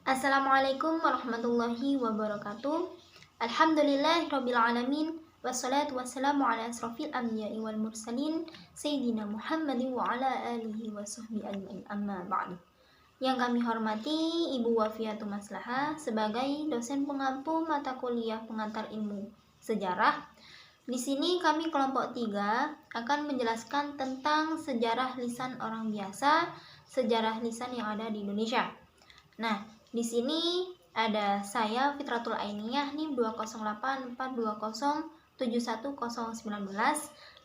Assalamualaikum warahmatullahi wabarakatuh. Alhamdulillahirabbil alamin. Wassalatu wassalamu ala asrofil anbiya'i wal mursalin Sayyidina Muhammadin wa ala alihi wa sahbihi ajma'in, amma ba'du. Yang kami hormati Ibu Wafiatul Maslahah sebagai dosen pengampu mata kuliah pengantar ilmu sejarah. Di sini kami kelompok 3 akan menjelaskan tentang sejarah lisan orang biasa, sejarah lisan yang ada di Indonesia. Nah, di sini ada saya Fitratul Ainiyah NIM 20842071019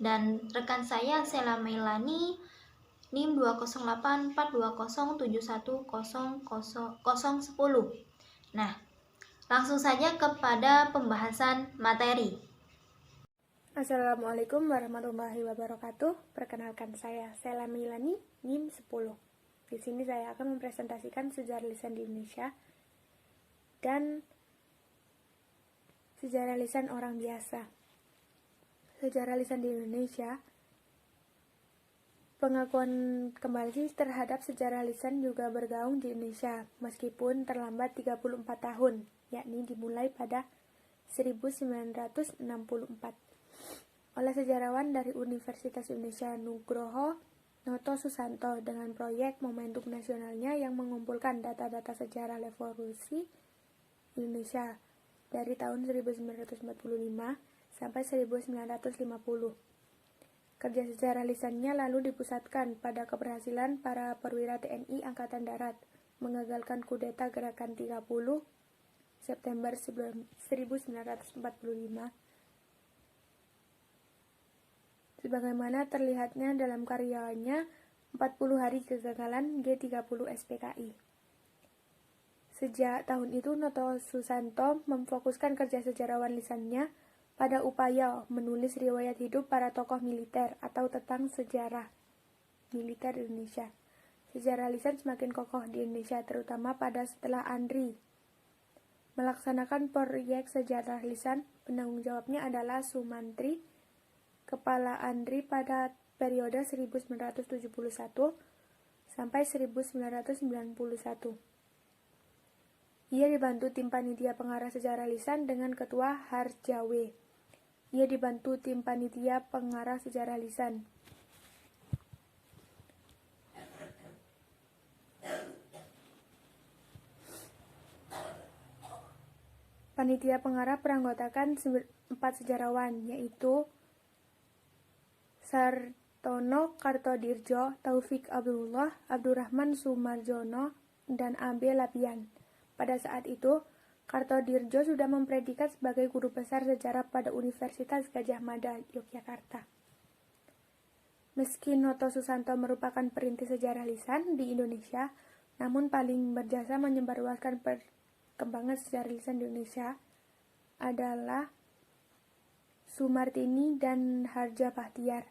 dan rekan saya Sela Mailani NIM 20842071010. Nah, langsung saja kepada pembahasan materi. Assalamualaikum warahmatullahi wabarakatuh. Perkenalkan saya Sela Mailani NIM 10. Di sini saya akan mempresentasikan sejarah lisan di Indonesia dan sejarah lisan orang biasa. Sejarah lisan di Indonesia, pengakuan kembali terhadap sejarah lisan juga bergaung di Indonesia meskipun terlambat 34 tahun, yakni dimulai pada 1964 oleh sejarawan dari Universitas Indonesia Nugroho Noto Susanto dengan proyek Momentum Nasionalnya yang mengumpulkan data-data sejarah revolusi Indonesia dari tahun 1945 sampai 1950. Kerja sejarah lisannya lalu dipusatkan pada keberhasilan para perwira TNI Angkatan Darat mengagalkan kudeta Gerakan 30 September 1945. Sebagaimana terlihatnya dalam karyanya 40 Hari Kegagalan G30 SPKI. Sejak tahun itu, Noto Susanto memfokuskan kerja sejarawan lisannya pada upaya menulis riwayat hidup para tokoh militer atau tentang sejarah militer Indonesia. Sejarah lisan semakin kokoh di Indonesia, terutama pada setelah Andri melaksanakan proyek sejarah lisan. Penanggung jawabnya adalah Sumantri, Kepala Andri pada periode 1971 sampai 1991. Ia dibantu tim panitia pengarah sejarah lisan dengan Ketua Harjawe. Ia dibantu tim panitia pengarah sejarah lisan. Panitia pengarah beranggotakan 4 sejarawan, yaitu Sartono Kartodirjo, Taufik Abdullah, Abdurrahman Sumarjono, dan A.B. Lapian. Pada saat itu, Kartodirjo sudah mempredikat sebagai guru besar sejarah pada Universitas Gadjah Mada, Yogyakarta. Meski Noto Susanto merupakan perintis sejarah lisan di Indonesia, namun paling berjasa menyebarluaskan perkembangan sejarah lisan di Indonesia adalah Sumartini dan Harja Bahtiar.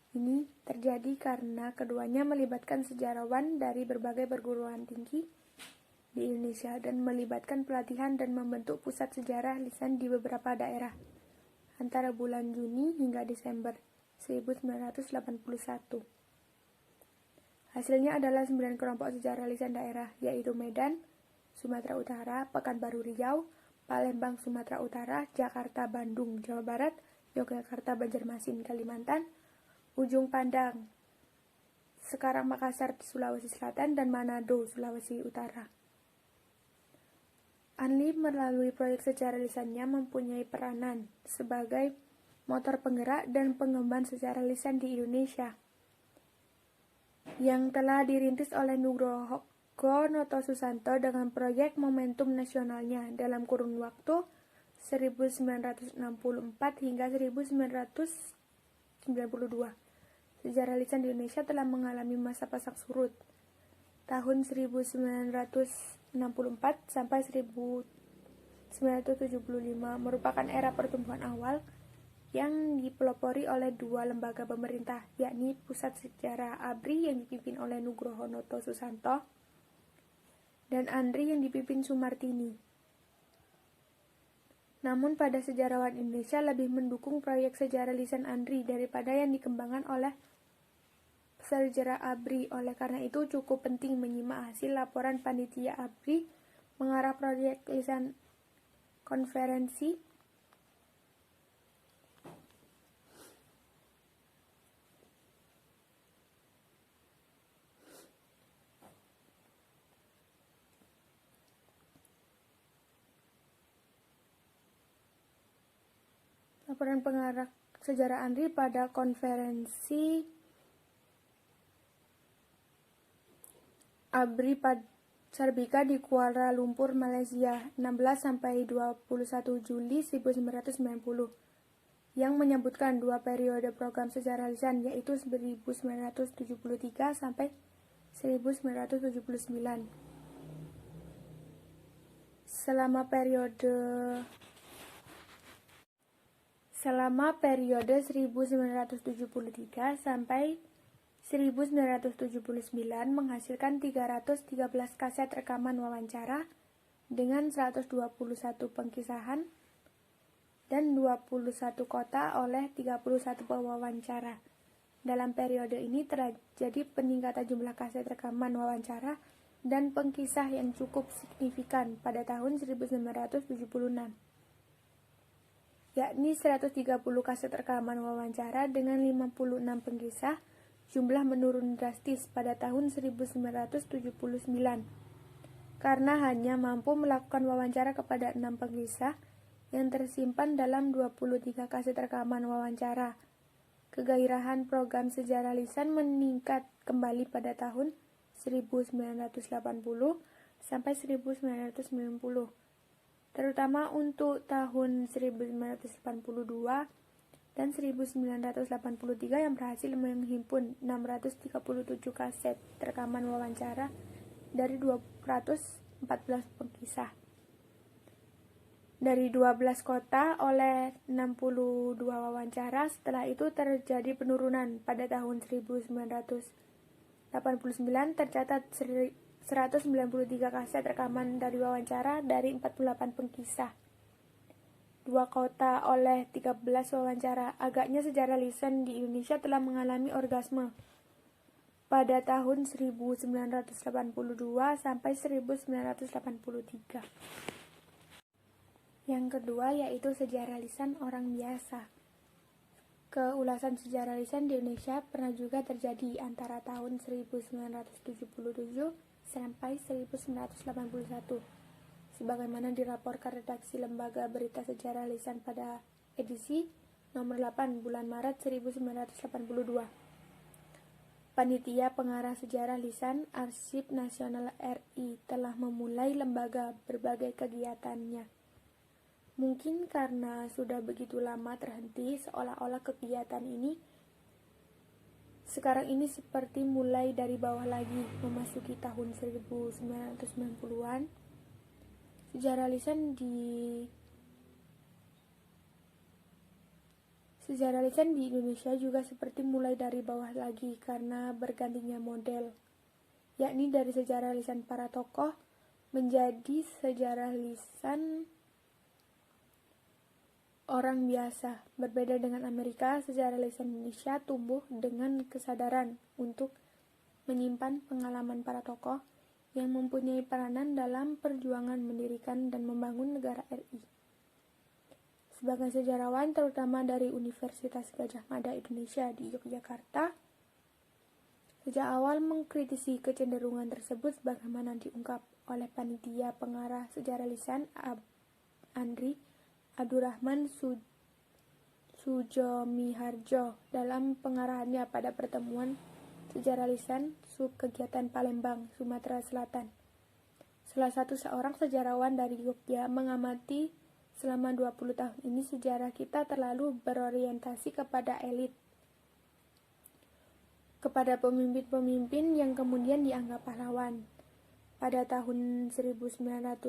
Ini terjadi karena keduanya melibatkan sejarawan dari berbagai perguruan tinggi di Indonesia dan melibatkan pelatihan dan membentuk pusat sejarah lisan di beberapa daerah antara bulan Juni hingga Desember 1981. Hasilnya adalah 9 kelompok sejarah lisan daerah, yaitu Medan, Sumatera Utara, Pekanbaru Riau, Palembang Sumatera Utara, Jakarta Bandung Jawa Barat, Yogyakarta Banjarmasin Kalimantan, Ujung Pandang sekarang Makassar Sulawesi Selatan, dan Manado Sulawesi Utara. Anli melalui proyek sejarah lisannya mempunyai peranan sebagai motor penggerak dan pengemban sejarah lisan di Indonesia yang telah dirintis oleh Nugroho Noto Susanto dengan proyek Momentum Nasionalnya dalam kurun waktu 1964 hingga 1992. Sejarah lisan di Indonesia telah mengalami masa pasang surut tahun 1964 sampai 1975 merupakan era pertumbuhan awal yang dipelopori oleh 2 lembaga pemerintah, yakni Pusat Sejarah ABRI yang dipimpin oleh Nugroho Noto Susanto dan Andri yang dipimpin Sumartini. Namun pada sejarawan Indonesia lebih mendukung proyek sejarah lisan Andri daripada yang dikembangkan oleh sejarah ABRI. Oleh karena itu cukup penting menyimak hasil laporan panitia ABRI mengarah proyek lisan konferensi. Laporan pengarah sejarah Andri pada konferensi ABRI Sarbika di Kuala Lumpur, Malaysia, 16-21 Juli 1990, yang menyebutkan 2 periode program sejarah lisan, yaitu 1973 sampai 1979. Selama periode 1973 sampai 1979 menghasilkan 313 kaset rekaman wawancara dengan 121 pengkisahan dan 21 kota oleh 31 pewawancara. Dalam periode ini terjadi peningkatan jumlah kaset rekaman wawancara dan pengkisah yang cukup signifikan pada tahun 1976, yakni 130 kaset rekaman wawancara dengan 56 pengkisah. Jumlah menurun drastis pada tahun 1979 karena hanya mampu melakukan wawancara kepada 6 pengkisah yang tersimpan dalam 23 kaset rekaman wawancara. Kegairahan program sejarah lisan meningkat kembali pada tahun 1980 sampai 1990, terutama untuk tahun 1982 dan 1983 yang berhasil menghimpun 637 kaset rekaman wawancara dari 214 pengkisah dari 12 kota oleh 62 wawancara. Setelah itu terjadi penurunan. Pada tahun 1989 tercatat 193 kaset rekaman dari wawancara dari 48 pengkisah. 2 kota oleh 13 wawancara. Agaknya sejarah lisan di Indonesia telah mengalami orgasme pada tahun 1982 sampai 1983. Yang kedua yaitu sejarah lisan orang biasa. Keulasan sejarah lisan di Indonesia pernah juga terjadi antara tahun 1977 sampai 1981. Sebagaimana dilaporkan redaksi Lembaga Berita Sejarah Lisan pada edisi nomor 8 bulan Maret 1982. Panitia Pengarah Sejarah Lisan Arsip Nasional RI telah memulai lembaga berbagai kegiatannya. Mungkin karena sudah begitu lama terhenti, seolah-olah kegiatan ini sekarang ini seperti mulai dari bawah lagi, memasuki tahun 1990-an. Sejarah lisan di Indonesia juga seperti mulai dari bawah lagi karena bergantinya model, yakni dari sejarah lisan para tokoh menjadi sejarah lisan orang biasa. Berbeda dengan Amerika, sejarah lisan Indonesia tumbuh dengan kesadaran untuk menyimpan pengalaman para tokoh yang mempunyai peranan dalam perjuangan mendirikan dan membangun negara RI. Sebagai sejarawan, terutama dari Universitas Gadjah Mada Indonesia di Yogyakarta, sejak awal mengkritisi kecenderungan tersebut sebagaimana diungkap oleh Panitia Pengarah Sejarah Lisan Andri Abdurrahman Sujomiharjo dalam pengarahannya pada pertemuan Sejarah Lisan Subkegiatan Palembang, Sumatera Selatan. Salah seorang sejarawan dari Yogyakarta mengamati selama 20 tahun ini sejarah kita terlalu berorientasi kepada elit, kepada pemimpin-pemimpin yang kemudian dianggap pahlawan. Pada tahun 1991,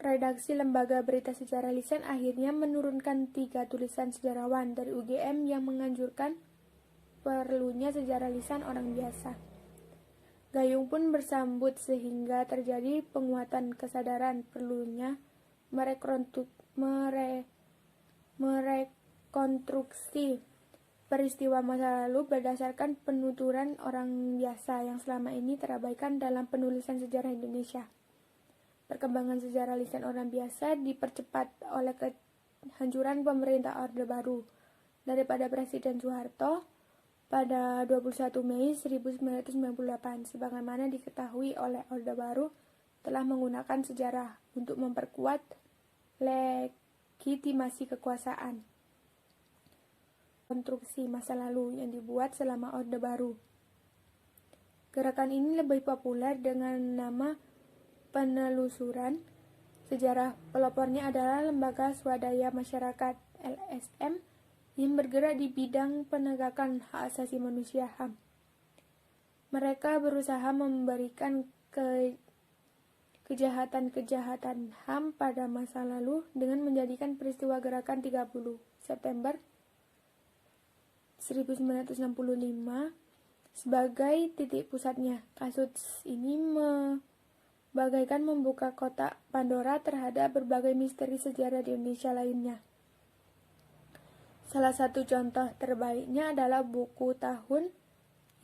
redaksi Lembaga Berita Sejarah Lisan akhirnya menurunkan 3 tulisan sejarawan dari UGM yang menganjurkan perlunya sejarah lisan orang biasa. Gayung pun bersambut sehingga terjadi penguatan kesadaran perlunya merekonstruksi peristiwa masa lalu berdasarkan penuturan orang biasa yang selama ini terabaikan dalam penulisan sejarah Indonesia. Perkembangan sejarah lisan orang biasa dipercepat oleh kehancuran pemerintah Orde Baru daripada Presiden Soeharto pada 21 Mei 1998, sebagaimana diketahui oleh Orde Baru telah menggunakan sejarah untuk memperkuat legitimasi kekuasaan. Konstruksi masa lalu yang dibuat selama Orde Baru. Gerakan ini lebih populer dengan nama penelusuran sejarah. Pelopornya adalah Lembaga Swadaya Masyarakat (LSM) yang bergerak di bidang penegakan hak asasi manusia (HAM). Mereka berusaha memberikan kejahatan-kejahatan HAM pada masa lalu dengan menjadikan peristiwa gerakan 30 September 1965 sebagai titik pusatnya. Kasus ini bagaikan membuka kotak Pandora terhadap berbagai misteri sejarah di Indonesia lainnya. Salah satu contoh terbaiknya adalah buku Tahun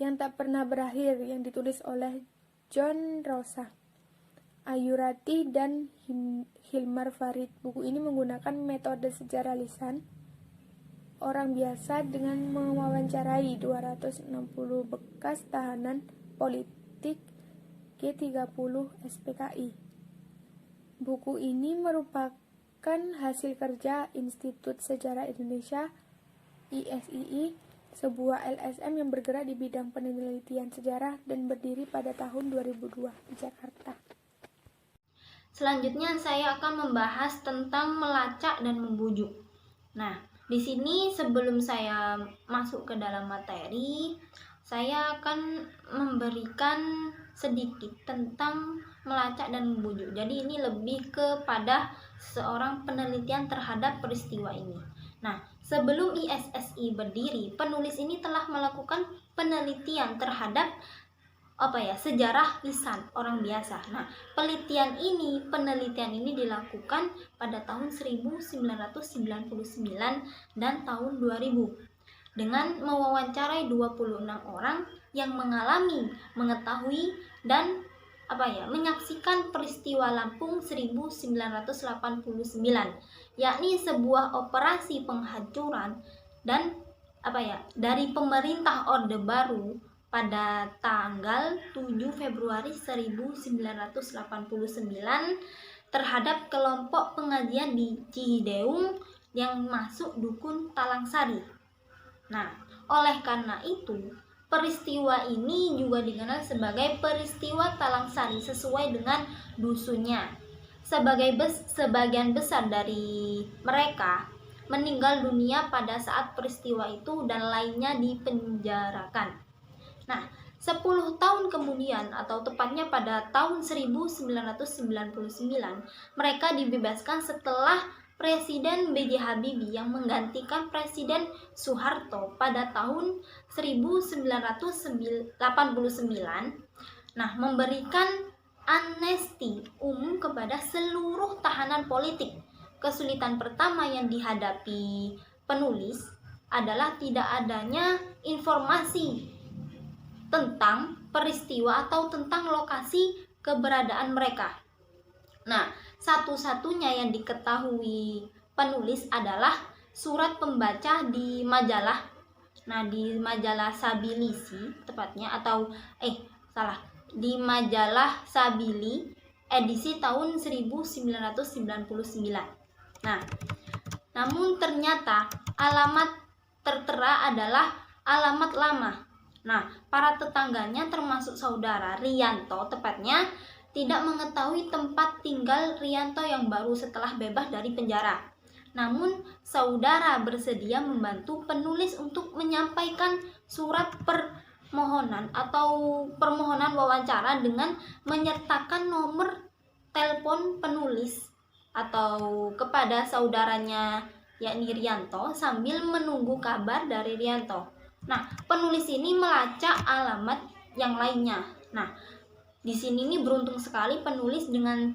yang Tak Pernah Berakhir yang ditulis oleh John Rosa, Ayu Ratih, dan Hilmar Farid. Buku ini menggunakan metode sejarah lisan orang biasa dengan mewawancarai 260 bekas tahanan politik G30 SPKI. Buku ini merupakan hasil kerja Institut Sejarah Indonesia (ISII), sebuah LSM yang bergerak di bidang penelitian sejarah dan berdiri pada tahun 2002 di Jakarta. Selanjutnya saya akan membahas tentang melacak dan membujuk. Nah, di sini sebelum saya masuk ke dalam materi, saya akan memberikan sedikit tentang melacak dan membujuk. Jadi ini lebih kepada seorang penelitian terhadap peristiwa ini. Nah, sebelum ISSI berdiri, penulis ini telah melakukan penelitian terhadap sejarah lisan orang biasa. Nah, penelitian ini dilakukan pada tahun 1999 dan tahun 2000 dengan mewawancarai 26 orang yang mengalami, mengetahui, dan menyaksikan peristiwa Lampung 1989, yakni sebuah operasi penghancuran dan dari pemerintah Orde Baru pada tanggal 7 Februari 1989 terhadap kelompok pengajian di Cihideung yang masuk dukun Talangsari. Nah, oleh karena itu, peristiwa ini juga dikenal sebagai peristiwa Talangsari sesuai dengan dusunnya. Sebagian besar dari mereka meninggal dunia pada saat peristiwa itu dan lainnya dipenjarakan. Nah, 10 tahun kemudian atau tepatnya pada tahun 1999, mereka dibebaskan setelah Presiden B.J. Habibie yang menggantikan Presiden Soeharto pada tahun 1989, memberikan amnesti umum kepada seluruh tahanan politik. Kesulitan pertama yang dihadapi penulis adalah tidak adanya informasi tentang peristiwa atau tentang lokasi keberadaan mereka. Nah, satu-satunya yang diketahui penulis adalah surat pembaca di majalah. Nah, di majalah Sabilisi tepatnya di majalah Sabili edisi tahun 1999. Nah, namun ternyata alamat tertera adalah alamat lama. Nah, para tetangganya termasuk saudara Rianto tepatnya tidak mengetahui tempat tinggal Rianto yang baru setelah bebas dari penjara. Namun, saudara bersedia membantu penulis untuk menyampaikan surat permohonan atau permohonan wawancara dengan menyertakan nomor telepon penulis atau kepada saudaranya yakni Rianto sambil menunggu kabar dari Rianto. Nah, penulis ini melacak alamat yang lainnya. Nah, di sini nih beruntung sekali penulis dengan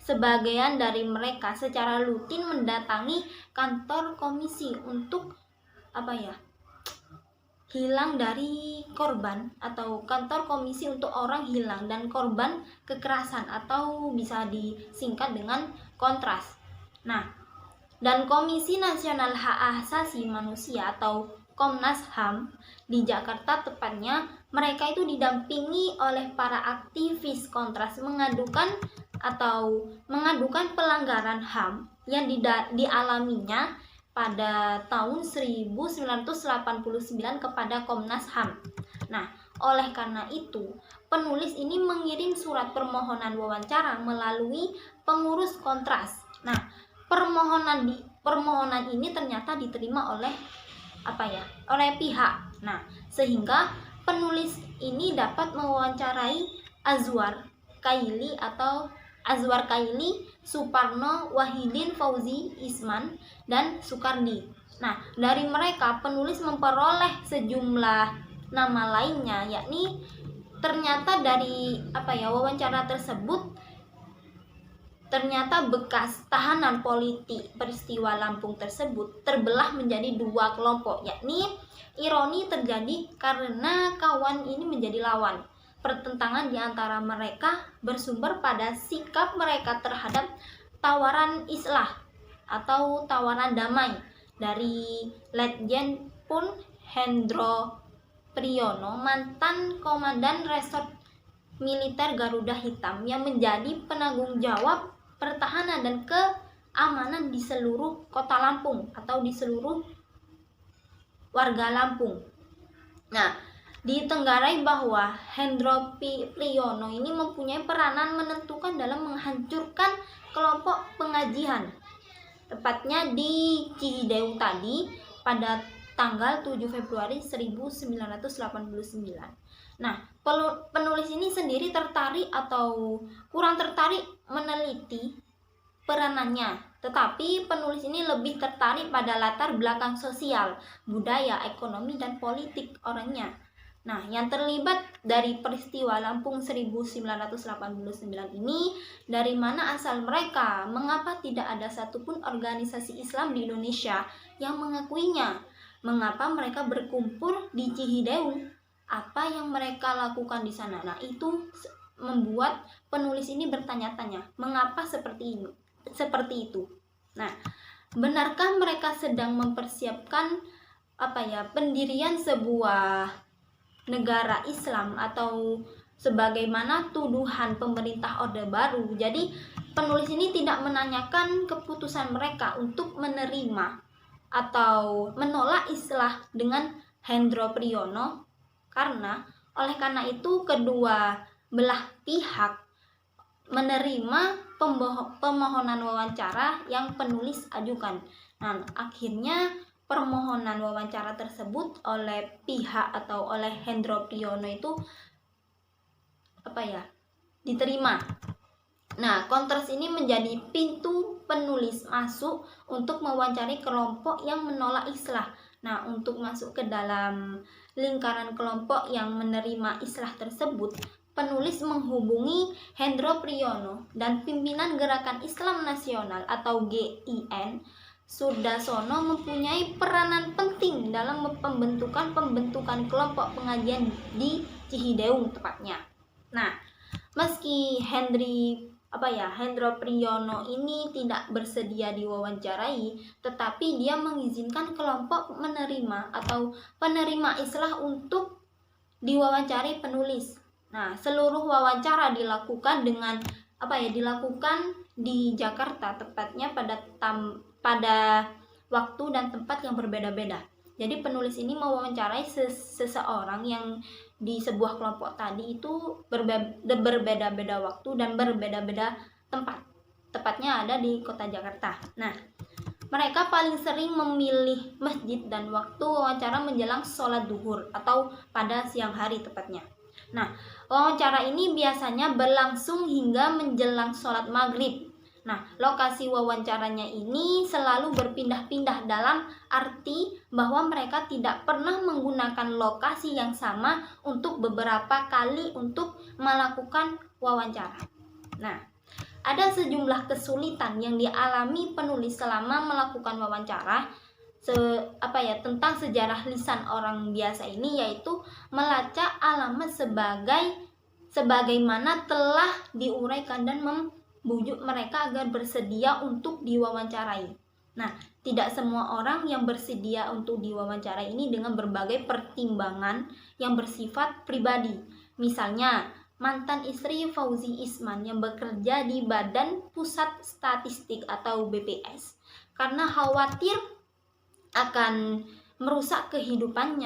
sebagian dari mereka secara rutin mendatangi kantor komisi untuk hilang dari korban atau kantor komisi untuk orang hilang dan korban kekerasan atau bisa disingkat dengan kontras. Nah, dan Komisi Nasional Hak Asasi Manusia atau Komnas HAM di Jakarta tepatnya, mereka itu didampingi oleh para aktivis kontras mengadukan pelanggaran HAM yang dialaminya pada tahun 1989 kepada Komnas HAM. Nah, oleh karena itu, penulis ini mengirim surat permohonan wawancara melalui pengurus kontras. Nah, permohonan ini ternyata diterima oleh pihak. Nah, sehingga penulis ini dapat mewawancarai Azwar Kaili, Suparno, Wahidin, Fauzi, Isman, dan Sukardi. Nah, dari mereka penulis memperoleh sejumlah nama lainnya, yakni ternyata dari wawancara tersebut ternyata bekas tahanan politik peristiwa Lampung tersebut terbelah menjadi dua kelompok, yakni ironi terjadi karena kawan ini menjadi lawan. Pertentangan di antara mereka bersumber pada sikap mereka terhadap tawaran islah atau tawaran damai dari Letjen Pun Hendro Priyono, mantan komandan resort militer Garuda Hitam yang menjadi penanggung jawab pertahanan dan keamanan di seluruh kota Lampung atau di seluruh warga Lampung. Nah, ditenggarai bahwa Hendro Priyono ini mempunyai peranan menentukan dalam menghancurkan kelompok pengajian, tepatnya di Cihideng tadi pada tanggal 7 Februari 1989. Nah, penulis ini sendiri tertarik atau kurang tertarik meneliti peranannya, tetapi penulis ini lebih tertarik pada latar belakang sosial, budaya, ekonomi, dan politik orangnya. Nah, yang terlibat dari peristiwa Lampung 1989 ini, dari mana asal mereka, mengapa tidak ada satupun organisasi Islam di Indonesia yang mengakuinya, mengapa mereka berkumpul di Cihideng, apa yang mereka lakukan di sana. Nah, itu membuat penulis ini bertanya-tanya, mengapa seperti itu. Nah, benarkah mereka sedang mempersiapkan pendirian sebuah negara Islam atau sebagaimana tuduhan pemerintah Orde Baru? Jadi penulis ini tidak menanyakan keputusan mereka untuk menerima atau menolak islah dengan Hendro Priyono, karena oleh karena itu kedua belah pihak menerima permohonan wawancara yang penulis ajukan. Nah, akhirnya permohonan wawancara tersebut oleh pihak atau oleh Hendro Priyono itu diterima. Nah, kontras ini menjadi pintu penulis masuk untuk mewawancari kelompok yang menolak islah. Nah, untuk masuk ke dalam lingkaran kelompok yang menerima islah tersebut, penulis menghubungi Hendro Priyono dan pimpinan Gerakan Islam Nasional atau GIN, Sudarsono, mempunyai peranan penting dalam pembentukan kelompok pengajian di Cihideng tepatnya. Nah, meski Hendro Priyono ini tidak bersedia diwawancarai, tetapi dia mengizinkan kelompok menerima atau penerima islah untuk diwawancari penulis. Nah, seluruh wawancara dilakukan dilakukan di Jakarta, tepatnya pada waktu dan tempat yang berbeda-beda. Jadi penulis ini mewawancarai seseorang yang di sebuah kelompok tadi itu berbeda-beda waktu dan berbeda-beda tempat. Tepatnya ada di kota Jakarta. Nah, mereka paling sering memilih masjid dan waktu wawancara menjelang sholat duhur atau pada siang hari tepatnya. Nah, wawancara ini biasanya berlangsung hingga menjelang sholat maghrib. Nah, lokasi wawancaranya ini selalu berpindah-pindah dalam arti bahwa mereka tidak pernah menggunakan lokasi yang sama untuk beberapa kali untuk melakukan wawancara. Nah, ada sejumlah kesulitan yang dialami penulis selama melakukan wawancara. tentang sejarah lisan orang biasa ini, yaitu melacak alamat sebagaimana telah diuraikan dan membujuk mereka agar bersedia untuk diwawancarai. Nah, tidak semua orang yang bersedia untuk diwawancarai ini dengan berbagai pertimbangan yang bersifat pribadi. Misalnya, mantan istri Fauzi Isman yang bekerja di Badan Pusat Statistik atau BPS karena khawatir akan merusak kehidupan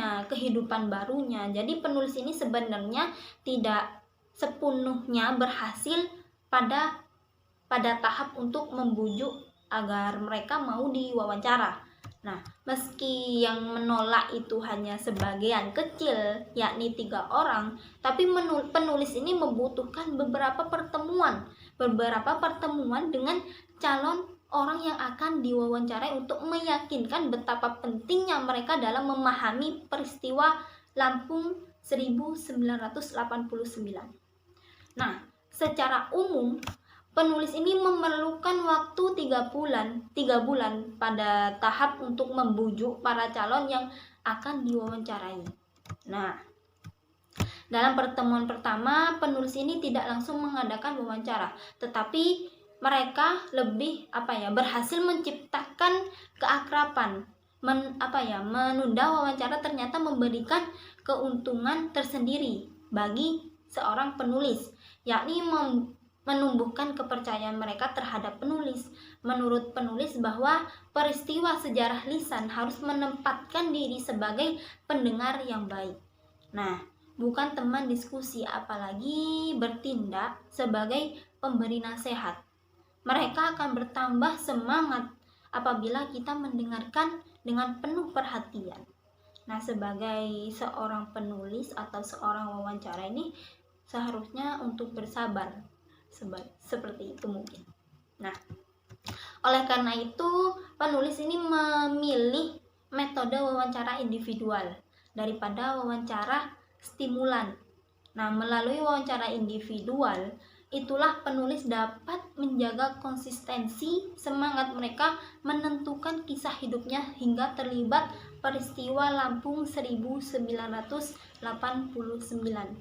barunya. Jadi penulis ini sebenarnya tidak sepenuhnya berhasil pada tahap untuk membujuk agar mereka mau diwawancara. Nah, meski yang menolak itu hanya sebagian kecil, yakni 3 orang, tapi penulis ini membutuhkan beberapa pertemuan dengan calon orang yang akan diwawancarai untuk meyakinkan betapa pentingnya mereka dalam memahami peristiwa Lampung 1989. Nah, secara umum penulis ini memerlukan waktu 3 bulan pada tahap untuk membujuk para calon yang akan diwawancarai. Nah, dalam pertemuan pertama, penulis ini tidak langsung mengadakan wawancara, tetapi mereka lebih berhasil menciptakan keakraban. Menunda wawancara ternyata memberikan keuntungan tersendiri bagi seorang penulis, yakni menumbuhkan kepercayaan mereka terhadap penulis. Menurut penulis bahwa peristiwa sejarah lisan harus menempatkan diri sebagai pendengar yang baik. Nah, bukan teman diskusi, apalagi bertindak sebagai pemberi nasihat. Mereka akan bertambah semangat apabila kita mendengarkan dengan penuh perhatian. Nah, sebagai seorang penulis atau seorang wawancara ini seharusnya untuk bersabar. Seperti itu mungkin. Nah, oleh karena itu penulis ini memilih metode wawancara individual daripada wawancara stimulan. Nah, melalui wawancara individual itulah penulis dapat menjaga konsistensi semangat mereka menentukan kisah hidupnya hingga terlibat peristiwa Lampung 1989.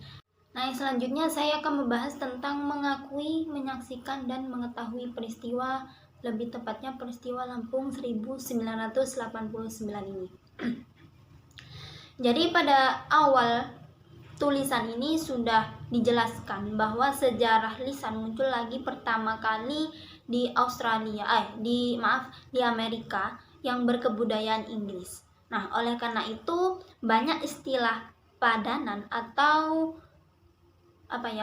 Nah, yang selanjutnya saya akan membahas tentang mengakui, menyaksikan, dan mengetahui peristiwa, lebih tepatnya peristiwa Lampung 1989 ini. Jadi pada awal tulisan ini sudah dijelaskan bahwa sejarah lisan muncul lagi pertama kali di di Amerika yang berkebudayaan Inggris. Nah, oleh karena itu banyak istilah padanan atau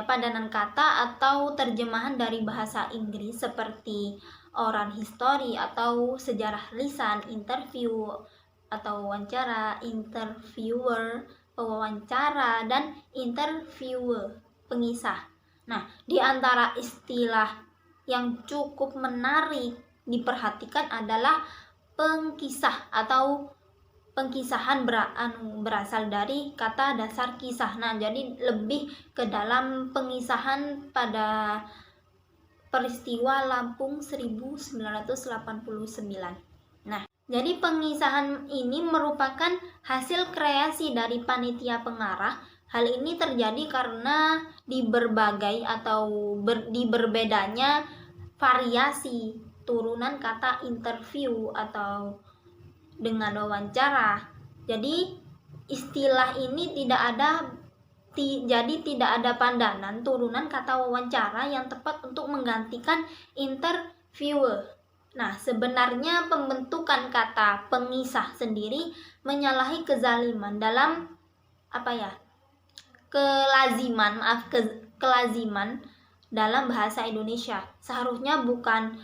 padanan kata atau terjemahan dari bahasa Inggris seperti oral history atau sejarah lisan, interview atau wawancara, interviewer, pewawancara, dan interviewer, pengisah. Nah, di antara istilah yang cukup menarik diperhatikan adalah pengkisah atau pengkisahan berasal dari kata dasar kisah. Nah, jadi lebih ke dalam pengisahan pada peristiwa Lampung 1989. Nah, jadi pengisahan ini merupakan hasil kreasi dari panitia pengarah. Hal ini terjadi karena di berbedanya variasi turunan kata interview atau dengan wawancara. Jadi istilah ini tidak ada padanan turunan kata wawancara yang tepat untuk menggantikan interviewer. Nah, sebenarnya pembentukan kata pengisah sendiri menyalahi kezaliman dalam kelaziman dalam bahasa Indonesia. Seharusnya bukan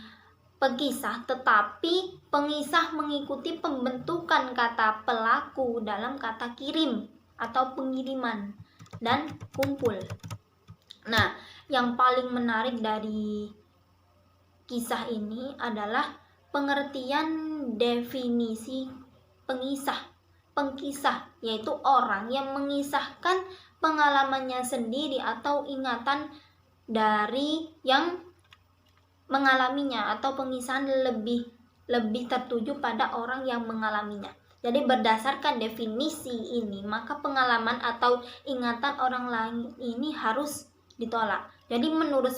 pengkisah, tetapi pengisah mengikuti pembentukan kata pelaku dalam kata kirim atau pengiriman dan kumpul. Nah, yang paling menarik dari kisah ini adalah pengertian definisi pengkisah, yaitu orang yang mengisahkan pengalamannya sendiri atau ingatan dari yang mengalaminya, atau pengisahan lebih lebih tertuju pada orang yang mengalaminya. Jadi berdasarkan definisi ini, maka pengalaman atau ingatan orang lain ini harus ditolak. Jadi menurut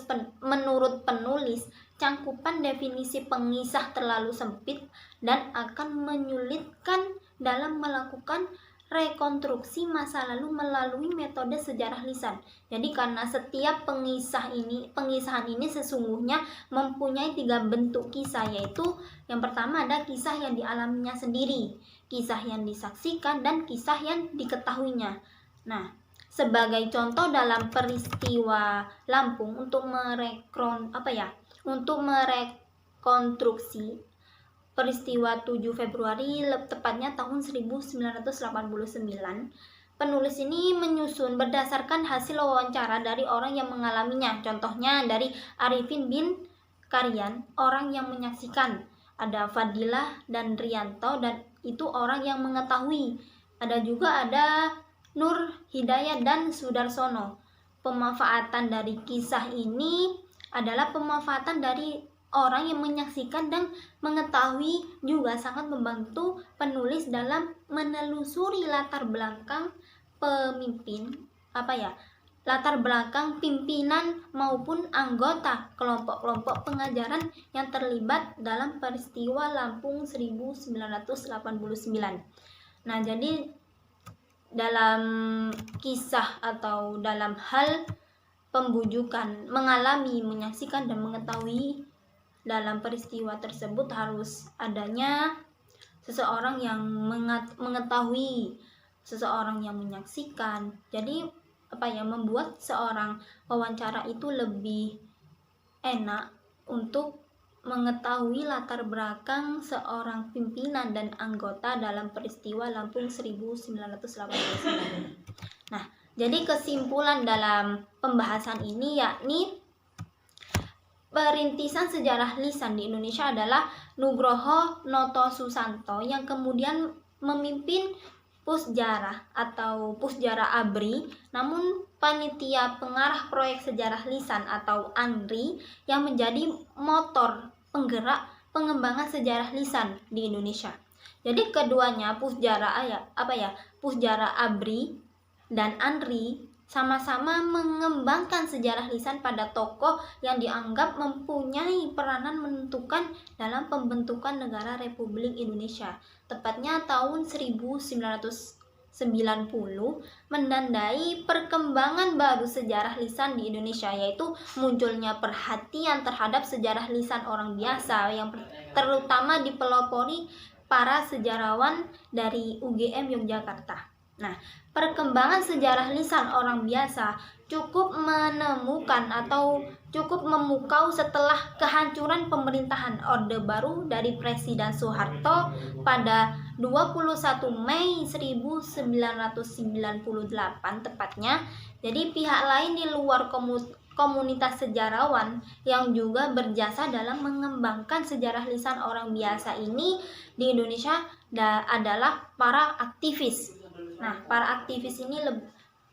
penulis, cangkupan definisi pengisah terlalu sempit dan akan menyulitkan dalam melakukan rekonstruksi masa lalu melalui metode sejarah lisan. Jadi karena setiap pengisahan ini sesungguhnya mempunyai 3 bentuk kisah, yaitu yang pertama ada kisah yang dialaminya sendiri, kisah yang disaksikan, dan kisah yang diketahuinya. Nah, sebagai contoh dalam peristiwa Lampung untuk merekonstruksi peristiwa 7 Februari tepatnya tahun 1989, penulis ini menyusun berdasarkan hasil wawancara dari orang yang mengalaminya. Contohnya dari Arifin bin Karyan, orang yang menyaksikan. Ada Fadilah dan Rianto, dan itu orang yang mengetahui. Ada Nur Hidayat dan Sudarsono. Pemanfaatan dari kisah ini adalah pemanfaatan dari orang yang menyaksikan dan mengetahui, juga sangat membantu penulis dalam menelusuri latar belakang latar belakang pimpinan maupun anggota kelompok-kelompok pengajaran yang terlibat dalam peristiwa Lampung 1989. Nah, jadi dalam kisah atau dalam hal pembujukan, mengalami, menyaksikan, dan mengetahui dalam peristiwa tersebut harus adanya seseorang yang mengetahui, seseorang yang menyaksikan. Jadi membuat seorang wawancara itu lebih enak untuk mengetahui latar belakang seorang pimpinan dan anggota dalam peristiwa Lampung 1989. Nah, jadi kesimpulan dalam pembahasan ini yakni perintisan sejarah lisan di Indonesia adalah Nugroho Noto Susanto yang kemudian memimpin Pusjarah atau Pusjarah ABRI, namun panitia pengarah proyek sejarah lisan atau ANRI yang menjadi motor penggerak pengembangan sejarah lisan di Indonesia. Jadi keduanya Pusjarah ABRI dan ANRI sama-sama mengembangkan sejarah lisan pada tokoh yang dianggap mempunyai peranan menentukan dalam pembentukan negara Republik Indonesia. Tepatnya tahun 1990 menandai perkembangan baru sejarah lisan di Indonesia, yaitu munculnya perhatian terhadap sejarah lisan orang biasa yang terutama dipelopori para sejarawan dari UGM Yogyakarta. Nah, perkembangan sejarah lisan orang biasa cukup menemukan atau cukup memukau setelah kehancuran pemerintahan Orde Baru dari Presiden Soeharto pada 21 Mei 1998 tepatnya. Jadi pihak lain di luar komunitas sejarawan yang juga berjasa dalam mengembangkan sejarah lisan orang biasa ini di Indonesia adalah para aktivis. Nah, para aktivis ini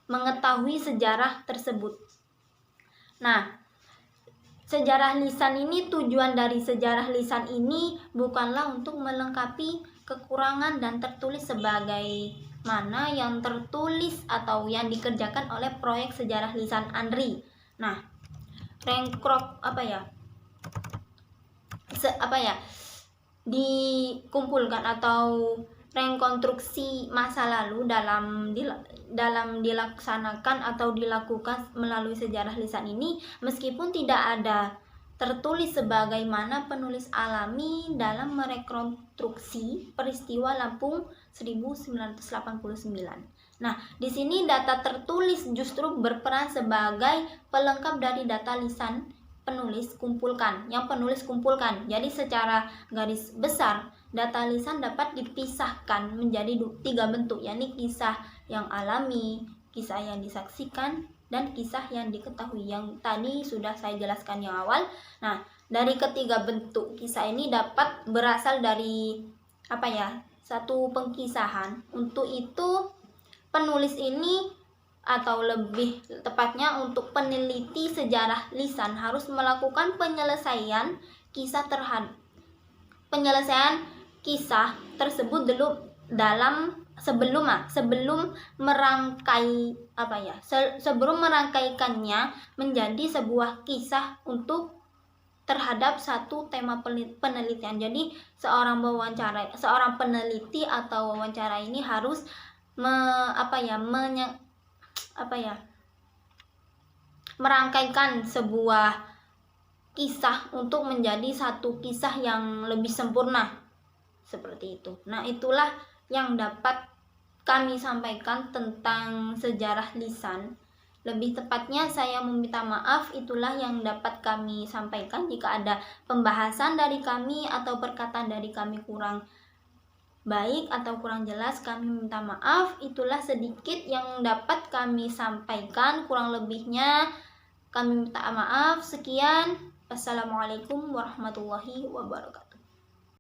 mengetahui sejarah tersebut. Nah, tujuan dari sejarah lisan ini bukanlah untuk melengkapi kekurangan dan tertulis sebagai mana yang tertulis atau yang dikerjakan oleh proyek sejarah lisan ANRI. Nah, dikumpulkan atau rekonstruksi masa lalu dalam dilaksanakan atau dilakukan melalui sejarah lisan ini, meskipun tidak ada tertulis sebagaimana penulis alami dalam merekonstruksi peristiwa Lampung 1989. Nah, di sini data tertulis justru berperan sebagai pelengkap dari data lisan yang penulis kumpulkan. Jadi secara garis besar, data lisan dapat dipisahkan menjadi 3 bentuk, yakni kisah yang alami, kisah yang disaksikan, dan kisah yang diketahui, yang tadi sudah saya jelaskan yang awal. Nah, dari ketiga bentuk kisah ini dapat berasal dari satu pengkisahan. Untuk itu penulis ini, atau lebih tepatnya untuk peneliti sejarah lisan, harus melakukan penyelesaian kisah penyelesaian kisah tersebut dulu sebelum merangkaikannya menjadi sebuah kisah untuk terhadap satu tema penelitian. Jadi seorang peneliti atau wawancara ini harus merangkaikan sebuah kisah untuk menjadi satu kisah yang lebih sempurna, seperti itu. Nah, itulah yang dapat kami sampaikan tentang sejarah lisan. Lebih tepatnya saya meminta maaf, itulah yang dapat kami sampaikan. Jika ada pembahasan dari kami atau perkataan dari kami kurang baik atau kurang jelas, kami minta maaf. Itulah sedikit yang dapat kami sampaikan, kurang lebihnya kami minta maaf. Sekian, wassalamualaikum warahmatullahi wabarakatuh.